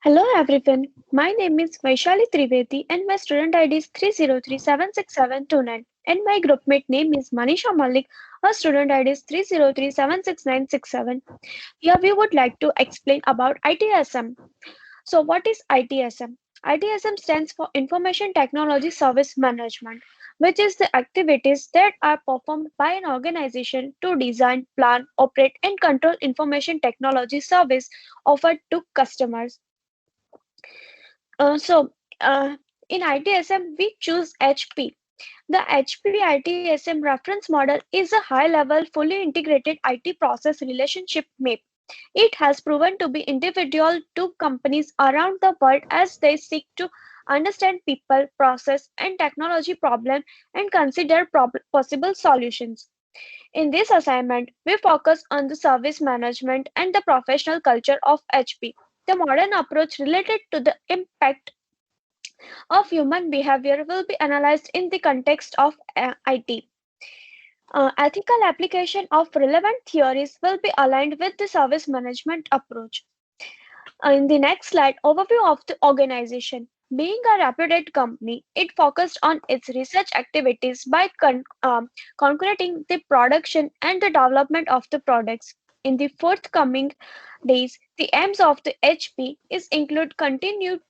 Hello everyone, my name is Vaishali Trivedi and my student ID is 303766729 and my groupmate name is Manisha Malik. Our student ID is 303766967. Here we would like to explain about ITSM. So what is ITSM? ITSM stands for Information Technology Service Management, which is the activities that are performed by an organization to design, plan, operate and control information technology service offered to customers. Uh, so, uh, in ITSM, we choose HP. The HP ITSM reference model is a high-level, fully integrated IT process relationship map. It has proven to be individual to companies around the world as they seek to understand people, process, and technology problem and consider possible solutions. In this assignment, we focus on the service management and the professional culture of HP. The modern approach related to the impact of human behavior will be analyzed in the context of IT. Ethical application of relevant theories will be aligned with the service management approach. In the next slide, overview of the organization. Being a reputed company, it focused on its research activities by concreting the production and the development of the products. In the forthcoming days, the aims of the HP is include continued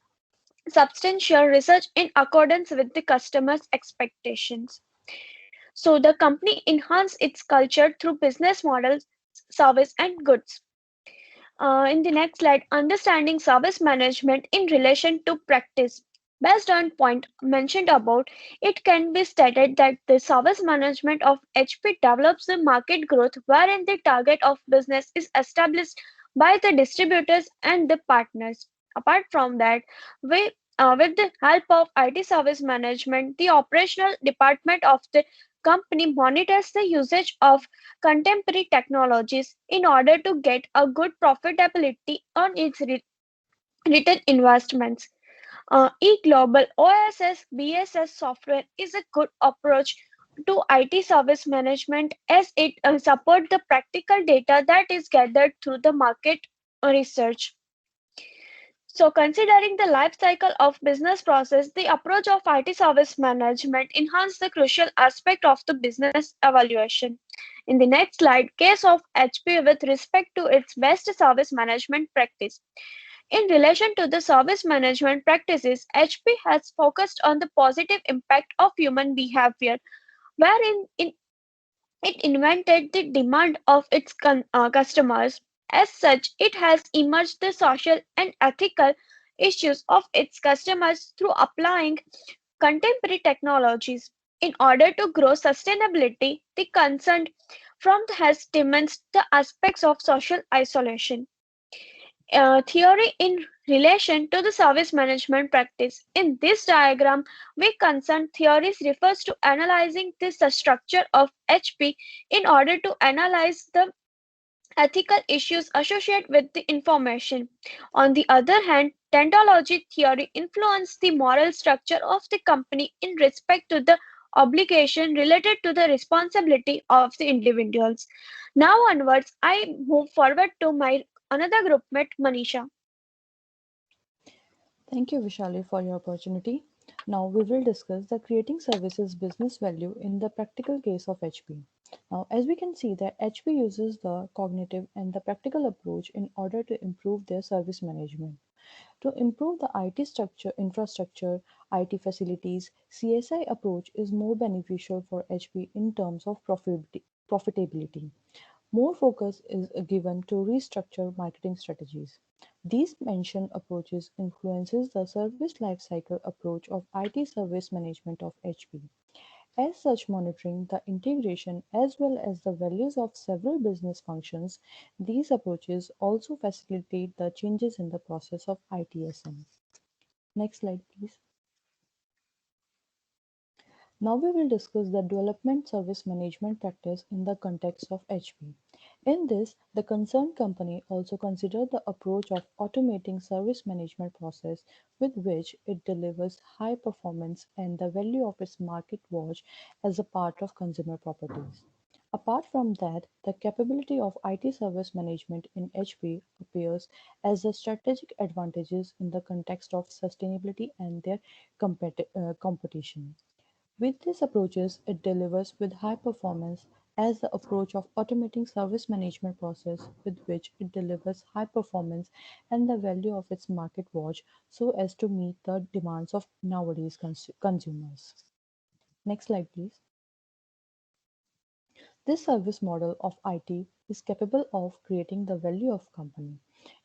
substantial research in accordance with the customer's expectations. So the company enhance its culture through business models, service and goods. In the next slide, understanding service management in relation to practice. Based on point mentioned above, it can be stated that the service management of HP develops the market growth wherein the target of business is established by the distributors and the partners. Apart from that, with the help of IT service management, the operational department of the company monitors the usage of contemporary technologies in order to get a good profitability on its return investments. E-Global OSS BSS software is a good approach to IT service management as it supports the practical data that is gathered through the market research. So, considering the life cycle of business process, the approach of IT service management enhance the crucial aspect of the business evaluation. In the next slide, case of HP with respect to its best service management practice. In relation to the service management practices, HP has focused on the positive impact of human behavior, wherein it invented the demand of its customers. As such, it has emerged the social and ethical issues of its customers through applying contemporary technologies. In order to grow sustainability, the concern from has demands the aspects of social isolation. Theory in relation to the service management practice. In this diagram, we concern theories refers to analyzing the structure of HP in order to analyze the ethical issues associated with the information. On the other hand, deontology theory influences the moral structure of the company in respect to the obligation related to the responsibility of the individuals. Now onwards, I move forward to my another groupmate, Manisha. Thank you, Vishali, for your opportunity. Now we will discuss the creating services business value in the practical case of HP. Now, as we can see that HP uses the cognitive and the practical approach in order to improve their service management. To improve the IT structure, infrastructure, IT facilities, CSI approach is more beneficial for HP in terms of profitability. More focus is given to restructure marketing strategies. These mentioned approaches influences the service lifecycle approach of IT service management of HP. As such, monitoring the integration as well as the values of several business functions, these approaches also facilitate the changes in the process of ITSM. Next slide, please. Now we will discuss the development service management practice in the context of HP. In this, the concerned company also considered the approach of automating service management process with which it delivers high performance and the value of its market watch as a part of consumer properties. Apart from that, the capability of IT service management in HP appears as a strategic advantages in the context of sustainability and their competition. With these approaches, it delivers with high performance as the approach of automating service management process with which it delivers high performance and the value of its market watch so as to meet the demands of nowadays consumers. Next slide, please. This service model of IT is capable of creating the value of company.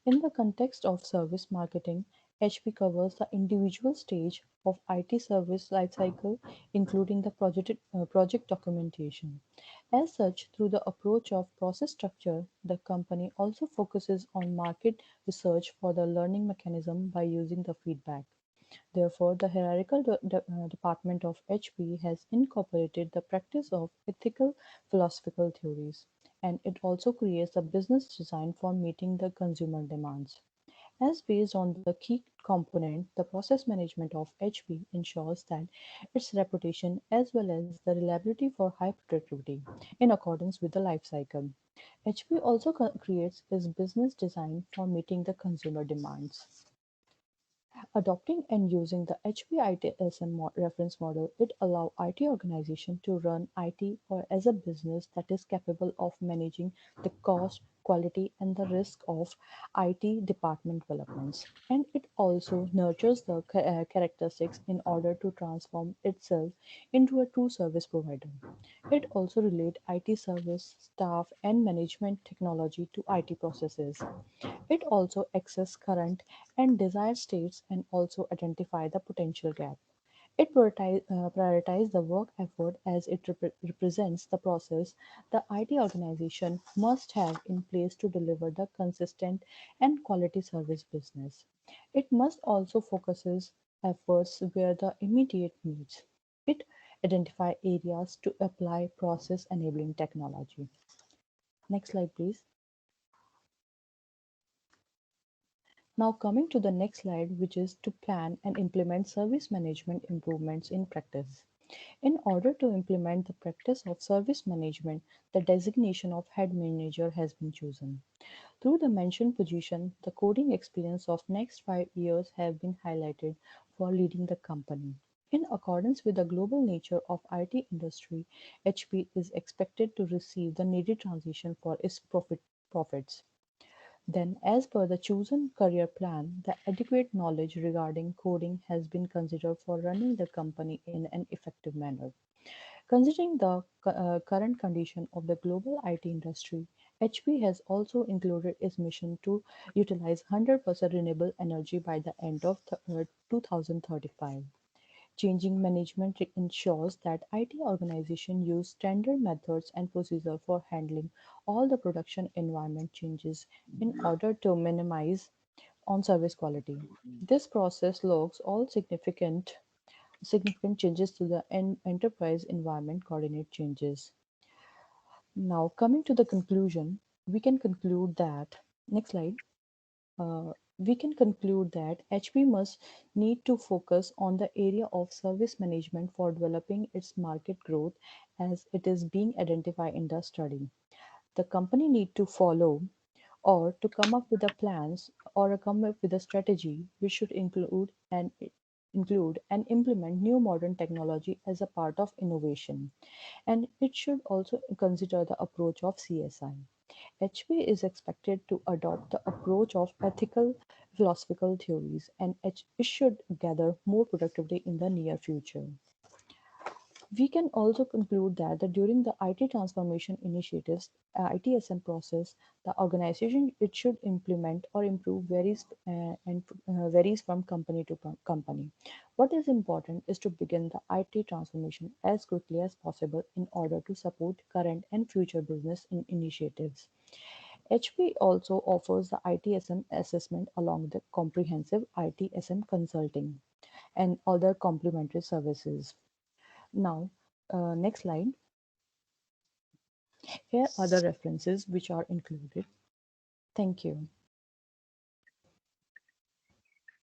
In the context of service marketing, HP covers the individual stage of IT service lifecycle, including the project documentation. As such, through the approach of process structure, the company also focuses on market research for the learning mechanism by using the feedback. Therefore, the hierarchical department of HP has incorporated the practice of ethical philosophical theories, and it also creates a business design for meeting the consumer demands. As based on the key component, the process management of HP ensures that its reputation as well as the reliability for high productivity in accordance with the life cycle. HP also creates its business design for meeting the consumer demands. Adopting and using the HP ITSM reference model, it allows IT organization to run IT or as a business that is capable of managing the cost, quality, and the risk of IT department developments. And it also nurtures the characteristics in order to transform itself into a true service provider. It also relates IT service, staff, and management technology to IT processes. It also access current and desired states and also identify the potential gap. It prioritize the work effort as it represents the process the IT organization must have in place to deliver the consistent and quality service business. It must also focuses efforts where the immediate needs. It identify areas to apply process enabling technology. Next slide, please. Now coming to the next slide, which is to plan and implement service management improvements in practice. In order to implement the practice of service management, the designation of head manager has been chosen. Through the mentioned position, the coding experience of next 5 years have been highlighted for leading the company. In accordance with the global nature of IT industry, HP is expected to receive the needed transition for its profits. Then, as per the chosen career plan, the adequate knowledge regarding coding has been considered for running the company in an effective manner. Considering the current condition of the global IT industry, HP has also included its mission to utilize 100% renewable energy by the end of 2035. Changing management ensures that IT organizations use standard methods and procedures for handling all the production environment changes in order to minimize on service quality. This process logs all significant changes to the enterprise environment coordinate changes. Now coming to the conclusion, we can conclude that next slide. We can conclude that HP must need to focus on the area of service management for developing its market growth as it is being identified in the study. The company need to follow or to come up with the plans or come up with a strategy which should include and implement new modern technology as a part of innovation, and it should also consider the approach of CSI. HP is expected to adopt the approach of ethical philosophical theories, and it should gather more productivity in the near future. We can also conclude that during the IT transformation initiatives, ITSM process, the organization it should implement or improve varies from company to company. What is important is to begin the IT transformation as quickly as possible in order to support current and future business initiatives. HP also offers the ITSM assessment along with the comprehensive ITSM consulting and other complementary services. Now, next slide. Here are the references which are included. Thank you.